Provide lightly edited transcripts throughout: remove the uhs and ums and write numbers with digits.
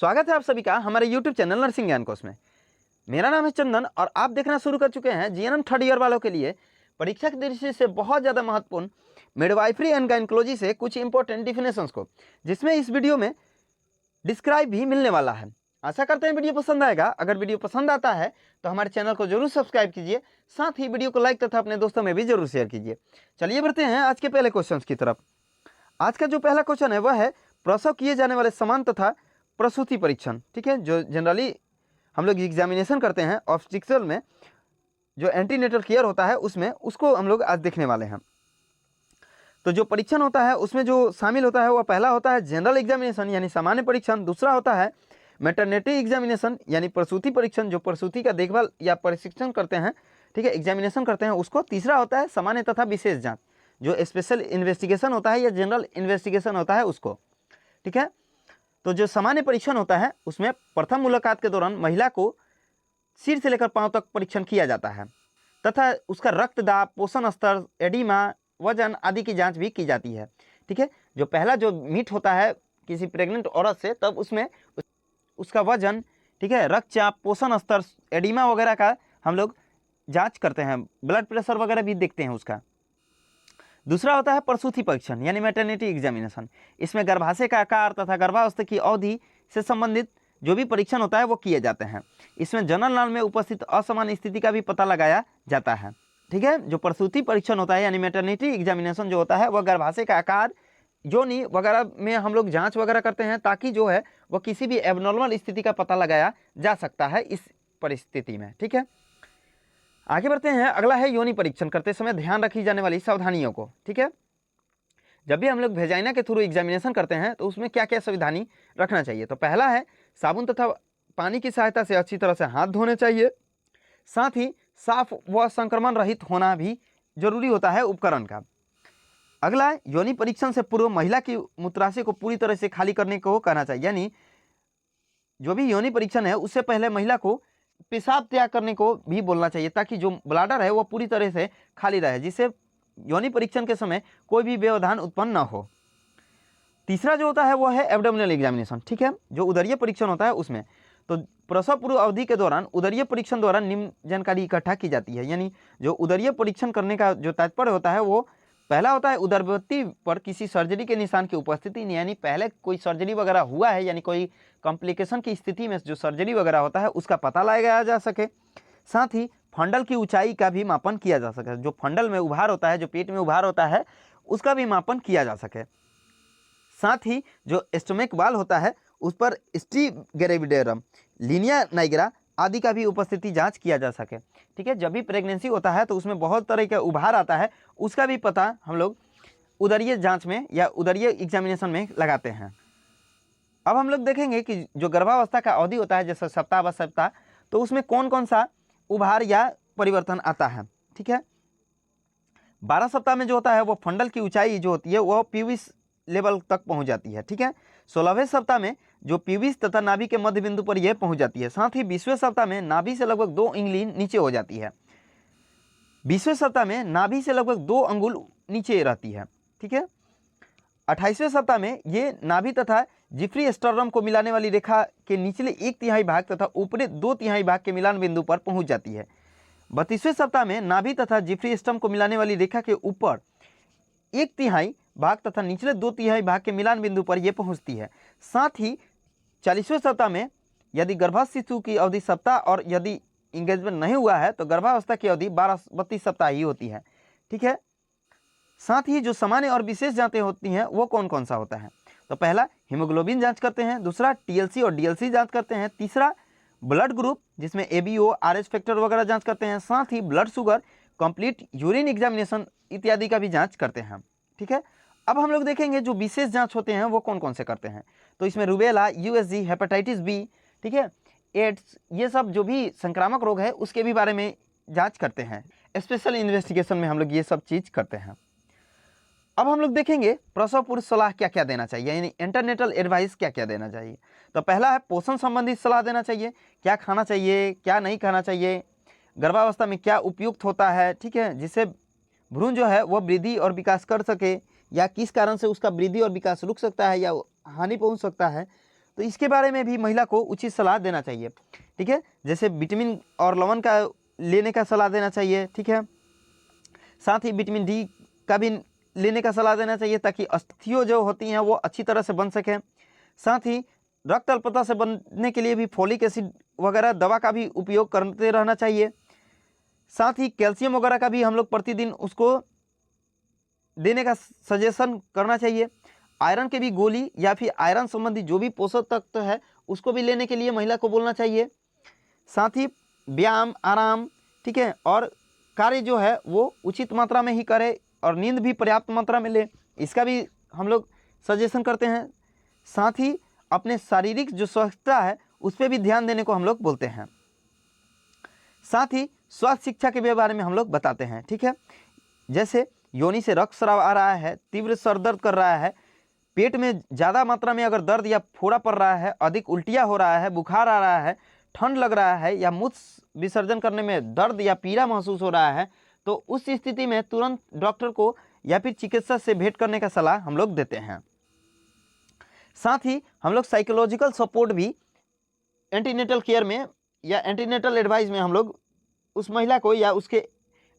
स्वागत है आप सभी का हमारे YouTube चैनल नर्सिंग ज्ञान कोश में। मेरा नाम है चंदन और आप देखना शुरू कर चुके हैं जीएनएम थर्ड ईयर वालों के लिए परीक्षा की दृष्टि से बहुत ज़्यादा महत्वपूर्ण मिडवाइफरी एंड गायनेकोलॉजी से कुछ इंपॉर्टेंट डिफिनेशंस को, जिसमें इस वीडियो में डिस्क्राइब भी मिलने वाला है। आशा करते हैं वीडियो पसंद आएगा। अगर वीडियो पसंद आता है तो हमारे चैनल को जरूर सब्सक्राइब कीजिए, साथ ही वीडियो को लाइक तथा अपने दोस्तों में भी जरूर शेयर कीजिए। चलिए बढ़ते हैं आज के पहले क्वेश्चन की तरफ। आज का जो पहला क्वेश्चन है वह है प्रसव किए जाने वाले समान तथा प्रसूति परीक्षण। ठीक है, जो जनरली हम लोग एग्जामिनेशन करते हैं ऑब्स्टेट्रिक्स में, जो एंटीनेटल केयर होता है उसमें, उसको हम लोग आज देखने वाले हैं। तो जो परीक्षण होता है उसमें जो शामिल होता है वह पहला होता है जनरल एग्जामिनेशन यानी सामान्य परीक्षण। दूसरा होता है मैटरनिटी एग्जामिनेशन यानी प्रसूति परीक्षण, जो प्रसूति का देखभाल या प्रशिक्षण करते हैं, ठीक है, एग्जामिनेशन करते हैं उसको। तीसरा होता है सामान्य तथा विशेष जाँच, जो स्पेशल इन्वेस्टिगेशन होता है या जनरल इन्वेस्टिगेशन होता है उसको। ठीक है, तो जो सामान्य परीक्षण होता है उसमें प्रथम मुलाकात के दौरान महिला को सिर से लेकर पांव तक परीक्षण किया जाता है तथा उसका रक्तदाब, पोषण स्तर, एडिमा, वजन आदि की जांच भी की जाती है। ठीक है, जो पहला जो मीट होता है किसी प्रेग्नेंट औरत से, तब उसमें उसका वजन, ठीक है, रक्तचाप, पोषण स्तर, एडिमा वगैरह का हम लोग जाँच करते हैं, ब्लड प्रेशर वगैरह भी देखते हैं उसका। दूसरा होता है प्रसूति परीक्षण यानी मैटरनिटी एग्जामिनेशन। इसमें गर्भाशय का आकार तथा गर्भावस्था की अवधि से संबंधित जो भी परीक्षण होता है वो किए जाते हैं। इसमें जनरल नाल में उपस्थित असामान्य स्थिति का भी पता लगाया जाता है। ठीक है, जो प्रसूति परीक्षण होता है यानी मैटरनिटी एग्जामिनेशन जो होता है वह गर्भाशय का आकार, योनि वगैरह में हम लोग जाँच वगैरह करते हैं, ताकि जो है वह किसी भी एबनॉर्मल स्थिति का पता लगाया जा सकता है इस परिस्थिति में। ठीक है, आगे बढ़ते हैं। अगला है योनि परीक्षण करते समय ध्यान रखी जाने वाली सावधानियों को। ठीक है, जब भी हम लोग वेजाइना के थ्रू एग्जामिनेशन करते हैं तो उसमें क्या क्या सावधानी रखना चाहिए। तो पहला है साबुन तथा पानी की सहायता से अच्छी तरह से हाथ धोने चाहिए। साथ ही साफ व संक्रमण रहित होना भी जरूरी होता है उपकरण का। अगला है योनि परीक्षण से पूर्व महिला की मूत्राशय को पूरी तरह से खाली करने को कहना चाहिए, यानी जो भी योनि परीक्षण है उससे पहले महिला को पेशाब त्याग करने को भी बोलना चाहिए, ताकि जो ब्लाडर है वो पूरी तरह से खाली रहे, जिससे योनि परीक्षण के समय कोई भी व्यवधान उत्पन्न न हो। तीसरा जो होता है वो है एब्डोमिनल एग्जामिनेशन। ठीक है, जो उदरीय परीक्षण होता है उसमें, तो प्रसव पूर्व अवधि के दौरान उदरीय परीक्षण द्वारा निम्न जानकारी इकट्ठा की जाती है। यानी जो उदरीय परीक्षण करने का जो तात्पर्य होता है वो पहला होता है उदरवृत्ति पर किसी सर्जरी के निशान की उपस्थिति, यानी पहले कोई सर्जरी वगैरह हुआ है, यानी कोई कॉम्प्लिकेशन की स्थिति में जो सर्जरी वगैरह होता है उसका पता लगाया जा सके। साथ ही फंडल की ऊंचाई का भी मापन किया जा सके, जो फंडल में उभार होता है, जो पेट में उभार होता है, उसका भी मापन किया जा सके। साथ ही जो स्टोमक वाल होता है उस पर स्ट्रीगेरेविडेरम, लीनिया नाइग्रा आदि का भी उपस्थिति जांच किया जा सके। ठीक है, जब भी प्रेगनेंसी होता है तो उसमें बहुत तरह का उभार आता है, उसका भी पता हम लोग उदरीय जांच में या उदरीय एग्जामिनेशन में लगाते हैं। अब हम लोग देखेंगे कि जो गर्भावस्था का अवधि होता है, जैसे सप्ताह व सप्ताह, तो उसमें कौन कौन सा उभार या परिवर्तन आता है। ठीक है, 12 सप्ताह में जो होता है वो फंडल की ऊंचाई जो होती है वो प्यूबिस लेवल तक पहुंच जाती है। ठीक है, 16वें सप्ताह में जो प्यूबिस तथा नाभि के मध्य बिंदु पर यह पहुंच जाती है। साथ ही 20वें सप्ताह में नाभि से लगभग 2 इंगली नीचे हो जाती है। 20वें सप्ताह में नाभि से लगभग 2 अंगुल नीचे रहती है। ठीक है, 28वें सप्ताह में ये नाभि तथा जिफ्री स्टर्नम को मिलाने वाली रेखा के निचले 1/3 भाग तथा ऊपरी 2/3 भाग के मिलान बिंदु पर पहुंच जाती है। 32वें सप्ताह में नाभि तथा जिफ्री स्टर्नम को मिलाने वाली रेखा के ऊपर 1/3 भाग तथा निचले 2/3 भाग के मिलान बिंदु पर यह पहुंचती है। साथ ही 40वें सप्ताह में यदि गर्भस्थ शिशु की अवधि सप्ताह और यदि इंगेजमेंट नहीं हुआ है तो गर्भावस्था की अवधि 32 सप्ताह ही होती है। ठीक है, साथ ही जो सामान्य और विशेष जांचें होती हैं वो कौन कौन सा होता है। तो पहला हीमोग्लोबिन जांच करते हैं, दूसरा टीएलसी और डीएलसी जांच करते हैं, तीसरा ब्लड ग्रुप जिसमें एबीओ, आरएच फैक्टर वगैरह जांच करते हैं, साथ ही blood sugar, complete urine examination इत्यादि का भी जांच करते हैं। ठीक है, अब हम लोग देखेंगे जो विशेष जांच होते हैं वो कौन कौन से करते हैं। तो इसमें रूबेला, यूएसजी, हेपेटाइटिस बी, ठीक है, एड्स, ये सब जो भी संक्रामक रोग है उसके भी बारे में जांच करते हैं। स्पेशल इन्वेस्टिगेशन में हम लोग ये सब चीज़ करते हैं। अब हम लोग देखेंगे प्रसव पूर्व सलाह क्या क्या देना चाहिए, यानी एंटरनेटल एडवाइस क्या क्या देना चाहिए। तो पहला है पोषण संबंधित सलाह देना चाहिए, क्या खाना चाहिए, क्या नहीं खाना चाहिए, गर्भावस्था में क्या उपयुक्त होता है। ठीक है, जिससे भ्रूण जो है वह वृद्धि और विकास कर सके, या किस कारण से उसका वृद्धि और विकास रुक सकता है या हानि पहुंच सकता है, तो इसके बारे में भी महिला को उचित सलाह देना चाहिए। ठीक है, जैसे विटामिन और लवण का लेने का सलाह देना चाहिए। ठीक है, साथ ही विटामिन डी का भी लेने का सलाह देना चाहिए ताकि अस्थियाँ जो होती हैं वो अच्छी तरह से बन सकें। साथ ही रक्त अल्पता से बनने के लिए भी फोलिक एसिड वगैरह दवा का भी उपयोग करते रहना चाहिए। साथ ही कैल्शियम वगैरह का भी हम लोग प्रतिदिन उसको देने का सजेशन करना चाहिए। आयरन के भी गोली या फिर आयरन संबंधी जो भी पोषक तत्व है उसको भी लेने के लिए महिला को बोलना चाहिए। साथ ही व्यायाम, आराम, ठीक है, और कार्य जो है वो उचित मात्रा में ही करे और नींद भी पर्याप्त मात्रा में ले, इसका भी हम लोग सजेशन करते हैं। साथ ही अपने शारीरिक जो स्वस्थता है उस पर भी ध्यान देने को हम लोग बोलते हैं। साथ ही स्वास्थ्य शिक्षा के बारे में हम लोग बताते हैं। ठीक है, जैसे योनि से रक्तस्राव आ रहा है, तीव्र सर दर्द कर रहा है, पेट में ज़्यादा मात्रा में अगर दर्द या फोड़ा पड़ रहा है, अधिक उल्टियाँ हो रहा है, बुखार आ रहा है, ठंड लग रहा है या मूत्र विसर्जन करने में दर्द या पीड़ा महसूस हो रहा है, तो उस स्थिति में तुरंत डॉक्टर को या फिर चिकित्सक से भेंट करने का सलाह हम लोग देते हैं। साथ ही हम लोग साइकोलॉजिकल सपोर्ट भी एंटीनेटल केयर में या एंटीनेटल एडवाइस में हम लोग उस महिला को या उसके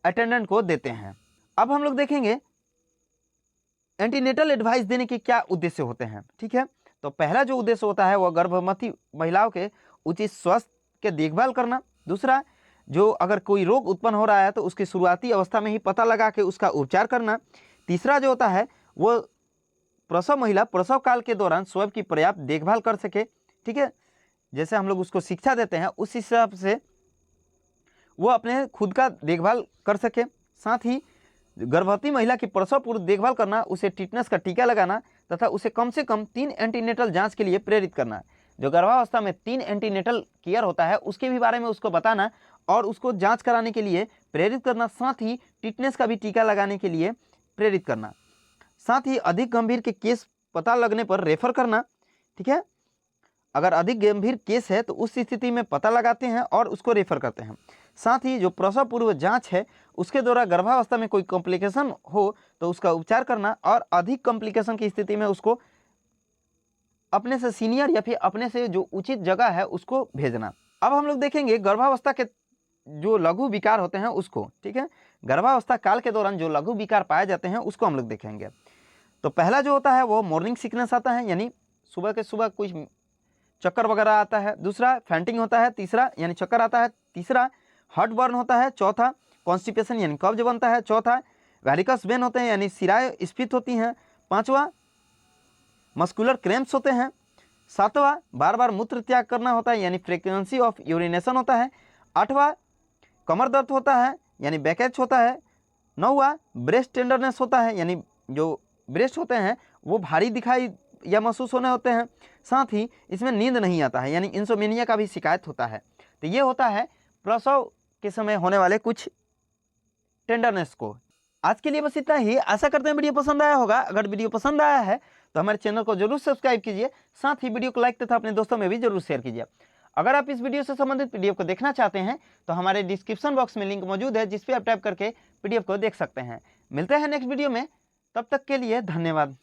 अटेंडेंट को देते हैं। अब हम लोग देखेंगे एंटीनेटल एडवाइस देने के क्या उद्देश्य होते हैं। ठीक है, तो पहला जो उद्देश्य होता है वह गर्भवती महिलाओं के उचित स्वास्थ्य के देखभाल करना। दूसरा, जो अगर कोई रोग उत्पन्न हो रहा है तो उसकी शुरुआती अवस्था में ही पता लगा के उसका उपचार करना। तीसरा जो होता है वो प्रसव महिला प्रसव काल के दौरान स्वयं की पर्याप्त देखभाल कर सके। ठीक है, जैसे हम लोग उसको शिक्षा देते हैं उस हिसाब से वो अपने खुद का देखभाल कर सके। साथ ही गर्भवती महिला की प्रसव पूर्व देखभाल करना, उसे टिटनेस का टीका लगाना तथा उसे कम से कम 3 एंटीनेटल जांच के लिए प्रेरित करना। जो गर्भावस्था में 3 एंटीनेटल केयर होता है उसके भी बारे में उसको बताना और उसको जांच कराने के लिए प्रेरित करना। साथ ही टिटनेस का भी टीका लगाने के लिए प्रेरित करना। साथ ही अधिक गंभीर के केस पता लगने पर रेफर करना। ठीक है, अगर अधिक गंभीर केस है तो उस स्थिति में पता लगाते हैं और उसको रेफर करते हैं। साथ ही जो प्रसव पूर्व जांच है उसके द्वारा गर्भावस्था में कोई कॉम्प्लिकेशन हो तो उसका उपचार करना और अधिक कॉम्प्लिकेशन की स्थिति में उसको अपने से सीनियर या फिर अपने से जो उचित जगह है उसको भेजना। अब हम लोग देखेंगे गर्भावस्था के जो लघु विकार होते हैं उसको। ठीक है, गर्भावस्था काल के दौरान जो लघु विकार पाए जाते हैं उसको हम लोग देखेंगे। तो पहला जो होता है वो मॉर्निंग सिकनेस आता है, यानी सुबह के सुबह कुछ चक्कर वगैरह आता है। दूसरा फैंटिंग होता है। तीसरा यानी चक्कर आता है। तीसरा हार्ट बर्न होता है। चौथा कॉन्स्टिपेशन यानी कब्ज बनता है। चौथा वैरिकस वेन होते हैं यानी सिराएं स्फीत होती हैं। पांचवा मस्कुलर क्रैम्प्स होते हैं। सातवां बार बार मूत्र त्याग करना होता है यानी फ्रीक्वेंसी ऑफ यूरिनेशन होता है। आठवां कमर दर्द होता है यानी बैकएच होता है। नौवां ब्रेस्ट टेंडरनेस होता है यानी जो ब्रेस्ट होते हैं वो भारी दिखाई या महसूस होने होते हैं। साथ ही इसमें नींद नहीं आता है यानी इंसोमेनिया का भी शिकायत होता है। तो ये होता है प्रसव के समय होने वाले कुछ टेंडरनेस को। आज के लिए बस इतना ही। आशा करते हैं वीडियो पसंद आया होगा। अगर वीडियो पसंद आया है तो हमारे चैनल को जरूर सब्सक्राइब कीजिए। साथ ही वीडियो को लाइक तथा अपने दोस्तों में भी जरूर शेयर कीजिए। अगर आप इस वीडियो से संबंधित पीडीएफ को देखना चाहते हैं तो हमारे डिस्क्रिप्शन बॉक्स में लिंक मौजूद है जिस पे आप टाइप करके पीडीएफ को देख सकते हैं। मिलते हैं नेक्स्ट वीडियो में, तब तक के लिए धन्यवाद।